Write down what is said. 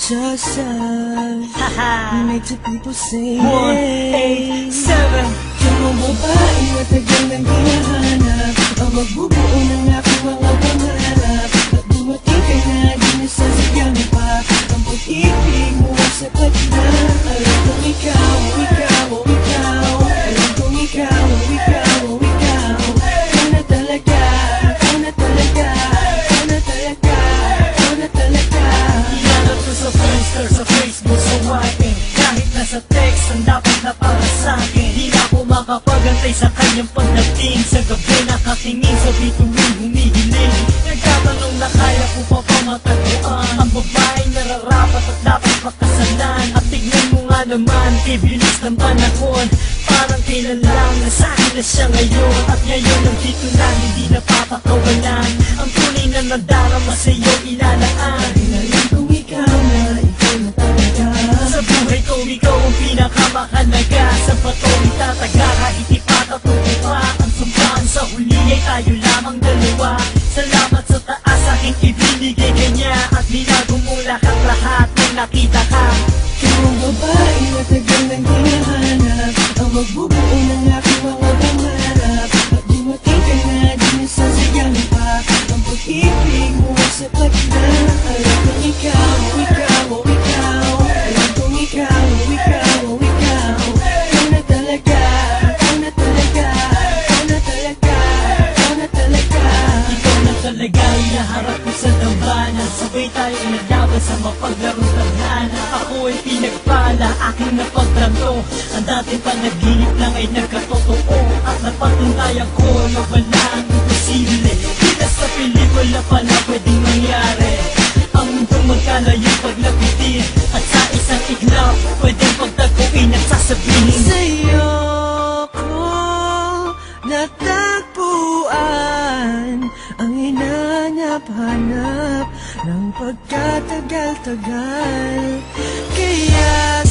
just us. Make the people say 187. Yung babae matagal nang hinahanap, ang magbubuo ng aking mga pangarap. At dumating ka na, di nasasadyang pa ang pag-ibig mo ay sapat na. Alam kong ikaw, ikaw, ikaw. Alam kong ikaw, ikaw, ikaw. Ikaw na talaga, ikaw na talaga, ikaw na talaga, ikaw na talaga. Kilala ko sa Friendster, sa Facebook, sa YN. Kahit nasa text, ang dapat na para sa'kin. Di na ako makapagantay sa kanyang pagdating. Sa gabi nakatingin sa bituin, humihiling. Nagtatanong na kaya ko pa pamatagpuan ang babaeng nararapat at dapat pakasalan. At tignan mo nga naman, bibilis ng panahon. Parang kailan lang nasakin na siya ngayon. At ngayon nandito na, hindi na papakawalan. Ang tunay na nadarama sa'yo ilalaan. Alam kong ikaw na talaga. Sa buhay ko, ikaw ang pinakamahalaga. Sa bato itataga, kahit ipatatuloy pa ang sumpaan. Sa huli ay tayo lamang dalawa. Salamat sa taas aking ibinigay kanya. At binago mo lahat nang nakita ka. Ikaw ang babae matagal nang hinahanap, ang magbubuo ng aking mga pangarap. At dumating ka na, di nasasadyang pa ang pag-ibig mo ay sapat na. Alam kong ikaw, ikaw, ikaw. Alam kong ikaw, ikaw, ikaw. Ikaw na talaga, ikaw na talaga, ikaw na talaga, ikaw na talaga. Ikaw na talaga inaharap ko sa dambana. Sabay tayo naglaban sa mapaglarong tadhana. Ako ay pinagpala, aking napagtanto. Ang dating panaginip lang ay nagkatotoo. At napatunayan ko na walang imposible. Kita sa pelikula pa na pwedeng mangyari. Ang mundong magkalayo paglapitin. At sa isang iglap, pwedeng pagtagpuin at sasabihin Sa'yo ko natagpuan ang hinanap-hanap ng pagkatagal-tagal. Kaya